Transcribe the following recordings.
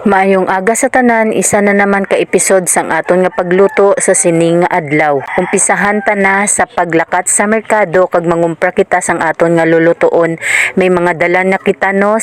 Maayong aga sa tanan, isa na naman ka episode sang aton nga pagluto sa sining nga adlaw. Umpisahan ta na sa paglakat sa merkado kag mangumpra kita sang aton nga lulutuon. May mga dala na kita no,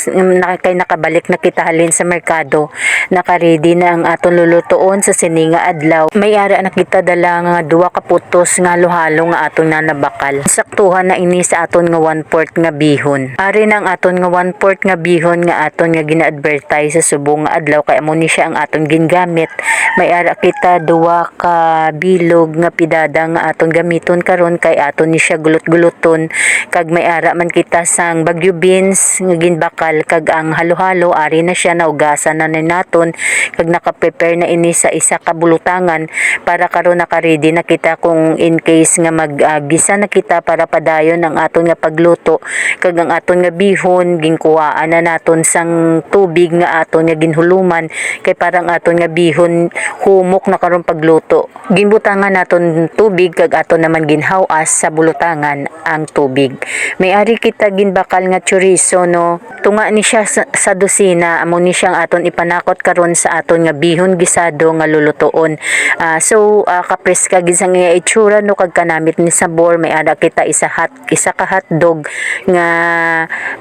kay nakabalik na kita halin sa merkado. Naka-ready na ang aton lulutuon sa sining nga adlaw. May ara na kita dala nga duwa ka putos nga halo-halo nga aton na nabakal. Saktuhan na ini sa aton nga 1/4 nga bihon. Ari nang aton nga 1/4 nga bihon nga aton nga gina-advertise sa subong nga adlaw kay amo ni siya ang aton gingamit. May ara kita duwa ka bilog nga pidada nga aton gamiton karon kay aton ni siya gulot-guloton, kag may ara man kita sang bagyo beans nga ginbakal, kag ang halo-halo ari na siya naugasan na naton kag naka-prepare na ini sa isa ka bulutangan para karon naka-ready na kita kung in case nga mag-gisa na kita para padayon ang aton nga pagluto. Kag ang aton nga bihon ginkuhaan na naton sang tubig nga aton nga ginhuluman kay parang aton nga bihon humok na karon pagluto. Ginbutangan naton tubig kag aton naman ginhawas sa bulutangan ang tubig. May ari kita ginbakal nga chorizo no. Tunga ni siya sa dosina, amo ni siyang aton ipanakot karon sa aton nga bihon gisado nga lulutoon. Kapreska gid sang iya itsura no, kag kanamit ni sabor. May ara kita isa ka hotdog nga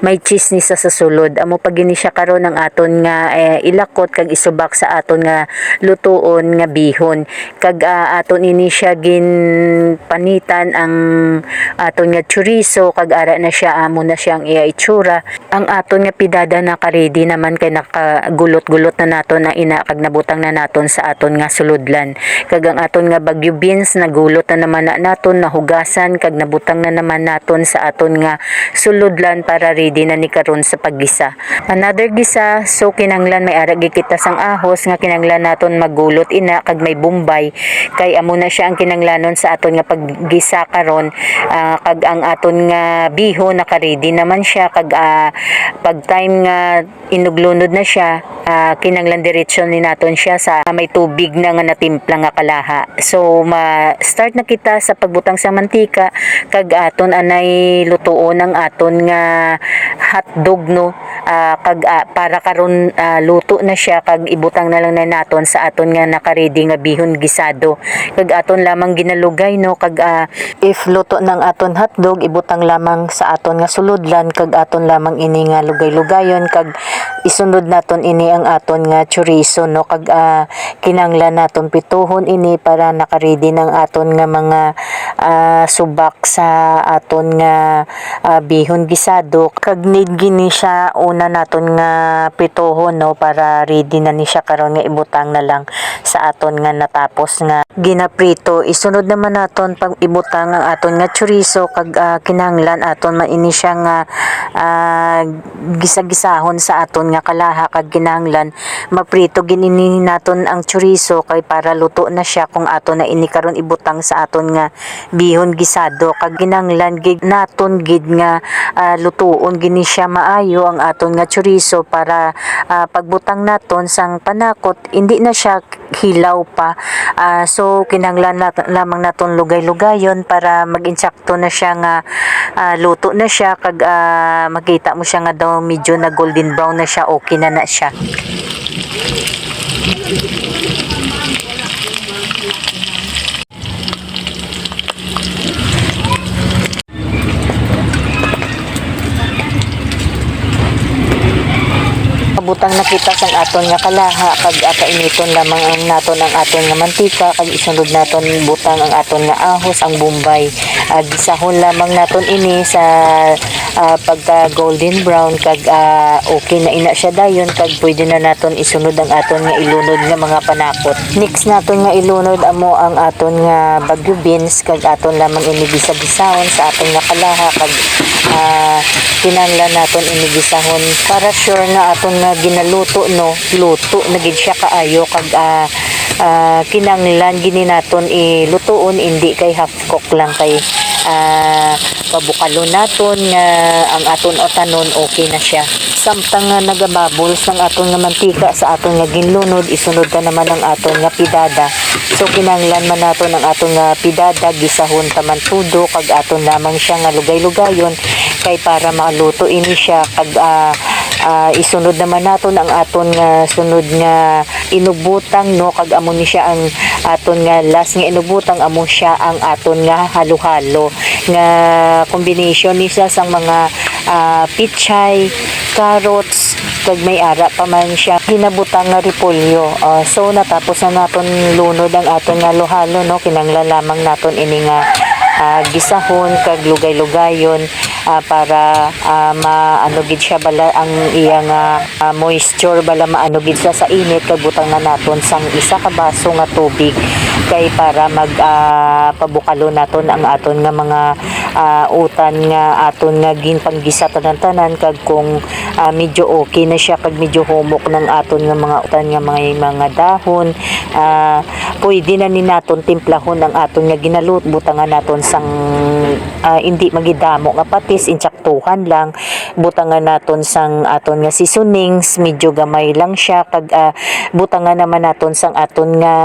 may cheese ni sa sulod. Amo pag gini siya karon ang aton nga ilakot kag isubak sa aton nga lutuon nga bihon. Kag aton ini siya ginpanitan ang aton nga chorizo, kag ara na siya amo na siyang iya itsura. Ang aton nga pidada naka-ready naman kay nakagulot-gulot na naton na ina kag nabutang na naton sa aton nga suludlan. Kag ang aton nga bagyo beans nagulot na naman na naton, nahugasan kag nabutang na naman naton sa aton nga suludlan para ready na ni karon sa paggisa. Another gisa, so kinanglan may ara kita sang ahos nga kinanglan naton magulot ina kag may bombay, kay amo na siya ang kinanglanon sa aton nga paggisa karon. Kag ang aton nga bihon naka-ready naman siya, kag pag time nga inuglunod na siya, kinanglan diretso ni naton siya sa may tubig na nga natimpla nga kalaha. So start na kita sa pagbutang sa mantika, kag aton anay lutuon ang aton nga hotdog no. Kag para karon luto na siya, kag ibutang na lang na naton sa aton nga naka-ready nga bihon gisado. Kag aton lamang ginalugay no, kag if luto ng aton hotdog ibutang lamang sa aton nga suludlan, kag aton lamang ini nga lugay-lugayon, kag isunod naton ini ang aton nga chorizo no, kag kinanglan naton pituhon ini para naka-ready ng aton nga mga subak sa aton nga bihon gisado. Kag need gini siya una naton nga pituhon no, para ready na ni siya karon nga ibutang na lang sa aton nga natapos nga ginaprito. Isunod naman naton pag ibutang ang aton nga chorizo, kag kinanglan aton man ini siya nga gisa-gisahon sa aton nga kalaha, kag kinanglan maprito ginini naton ang chorizo kay para luto na siya kung aton na ini karon ibutang sa aton nga bihon gisado. Kag kinanglan gid naton gid nga lutuon gini siya maayo ang aton nga chorizo para pagbutang naton sang panakot hindi na siya hilaw pa. So kinanglan lamang naton lugay-lugayon para mag-insakto na siya nga luto na siya, kag makita mo siya nga daw medyo na golden brown na siya, okay na na siya. Butang na kita sang aton nga kalaha, kag kainiton lamang ang naton ang aton nga mantika, kag isunod naton butang ang aton nga ahos, ang bombay. Gisahon lamang naton ini sa pagka golden brown, kag okay na ina siya dayon, kag pwede na naton isunod ang aton nga ilunod nga mga panakot. Next naton nga ilunod amo ang aton nga bagyo beans, kag aton lamang ini gisa-gisahon sa aton nga kalaha, kag kinanglan naton ini gisahon para sure nga aton nga ginaluto no, luto na gid siya kaayo, kag kinanglan gini naton ilutuon hindi kay half cook lang, kay pabukalo naton nga ang aton otanon okay na siya. Samtang nga nagababol sang aton nga mantika sa aton nga ginlunod, isunod ka naman ang aton nga pidada. So kinanglan man naton ang aton nga pidada, gisahon taman tudo, kag aton lamang siya nga lugay-lugayon kay para maluto ini siya, kag isunod naman naton ang aton nga sunod nga inubutang no, kag amo ni siya ang aton nga last nga inubutang, amo siya ang aton nga halo-halo nga combination ni siya sang mga pichay, carrots, kag may ara pa man siya hinabutang nga repolyo. So natapos na naton lunod ang aton nga halo-halo no, kinanglan lamang naton ini nga gisahon kag lugay-lugayon para maano gid siya bala ang iyang moisture bala maano gid siya sa init, kag butang na naton sang isa ka baso nga tubig kay para mag pabukalo naton ang aton nga mga utan nga aton nga ginpanggisa tanan-tanan, kag kung medyo okay na siya kag medyo humok ng aton nga mga utan nga mga dahon, pwede na ni naton timplahon ang aton nga ginalut, butangan naton sang hindi magidamo nga patis, insaktuhan lang, butangan naton sang aton nga seasonings, medyo gamay lang siya, kag butangan naman naton sang aton nga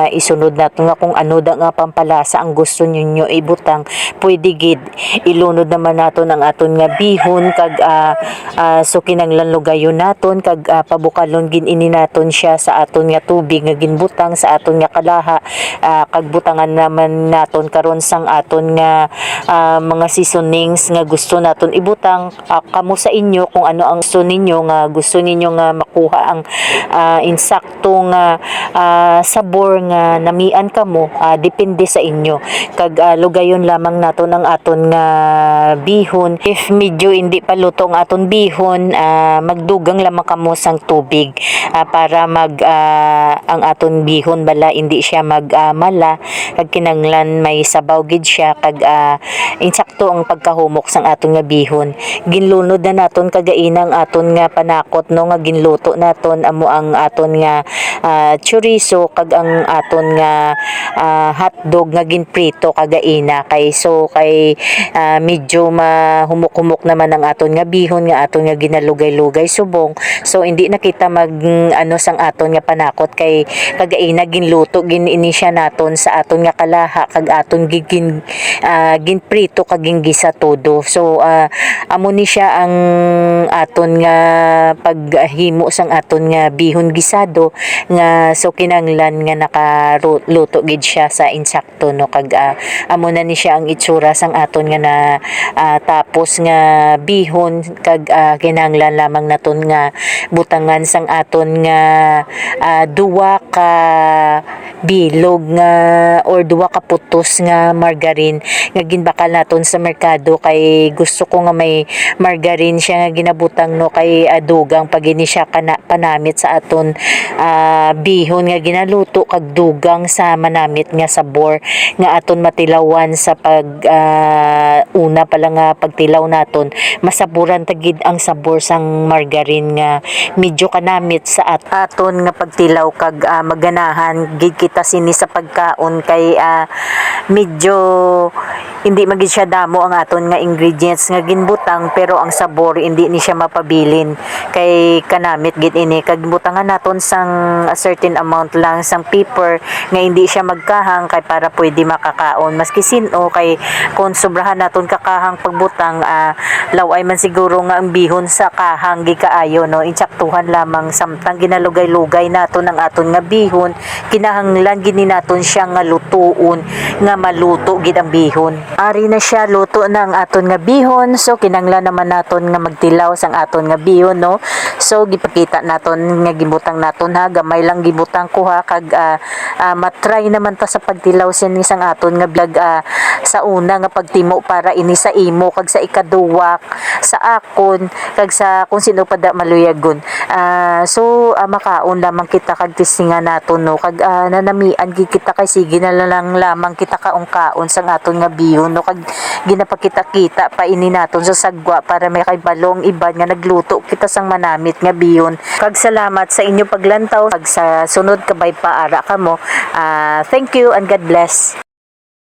isunod naton nga kung ano da nga pampalasa ang gusto ninyo ibutang, pwede gid ilunod naman naton ang aton nga bihon, kag so kinanglan lugayon naton, kag pabukalon gin ini naton siya sa aton nga tubig nga ginbutang sa aton nga kalaha, kag butangan naman naton karon sang aton nga mga seasonings nga gusto naton ibutang, kamo sa inyo kung ano ang gusto ninyo nga nga makuha ang insaktong sabor nga namian kamo, depende sa inyo, kag lugayon lamang naton ang aton nga bihon. If medyo hindi pa luto ang aton bihon, magdugang lamang kamo sang tubig para ang aton bihon bala hindi siya magmala, kag kinanglan may sabaw gid siya, kag insakto ang pagkahumok sang aton nga bihon. Ginlunod na naton kagainang aton nga panakot no, nga ginluto naton amo ang aton nga chorizo, kag ang aton nga hotdog nga ginprito kagaina, kay medyo mahumok-humok naman ang aton nga bihon nga aton nga ginalugay-lugay subong, so hindi na kita mag sang aton nga panakot, kay kagaina ginluto ini siya naton sa aton nga kalaha, kag aton ginprito kag gisa todo. So amo ni siya ang aton nga paghimo sang aton nga bihon gisado nga, so kinanglan nga nakaluto gid siya sa insakto no, kag amo na ni siya ang itsura sang aton nga na tapos nga bihon, kag kinanglan lamang naton nga butangan sang aton nga duwa ka bilog nga or duwa ka putos nga margarine nga ginbakal naton sa merkado, kay gusto ko nga may margarine siya nga ginabutang no, kay dugang pag ini siya panamit sa aton bihon nga ginaluto, kag dugang sa manamit nga sabor nga aton matilawan sa una pa lang nga pagtilaw naton, masaburan tagid ang sabor sang margarine nga medyo kanamit sa aton nga pagtilaw, kag maganahan gid kita sini sa pagkaon, kay medyo hindi magid siya damo ang aton nga ingredients nga ginbutang, pero ang sabor hindi ni siya mapabilin kay kanamit gid ini, kag butangan naton sang a certain amount lang sang pepper nga hindi siya magkahang, kay para pwede makakaon maski sino, kay kung sobrahan naton kakahang pagbutang laway man siguro nga ang bihon sa kahang gi kaayo no, insaktuhan lamang samtang ginalugay-lugay naton ang aton nga bihon, kinahanglan gid naton siya nga lutuon nga maluto gid ang bihon. Ari na siya, luto na ang aton nga bihon, so kinanglan naman naton nga magtilaw sang aton nga bihon no. So gipakita naton nga gibutang naton ha, gamay lang gibutang ko ha, kag matry naman ta sa pagtilaw sin sang aton nga vlog sa una nga pagtimo para ini sa imo, kag sa ikaduwa sa akon, kag sa kung sino pa da maluyagon. So makaon lamang kita kag tisinga naton no, kag nanamian gid kita, kay sige na lang lamang kita kaon sang aton nga bihon no, kag ginapakita-kita pa ini naton sa sagwa para may kaybalong iban nga nagluto kita sang manamit nga bihon. Kag salamat sa inyo paglantaw, kag sa sunod kabay paara kamo. Thank you and God bless.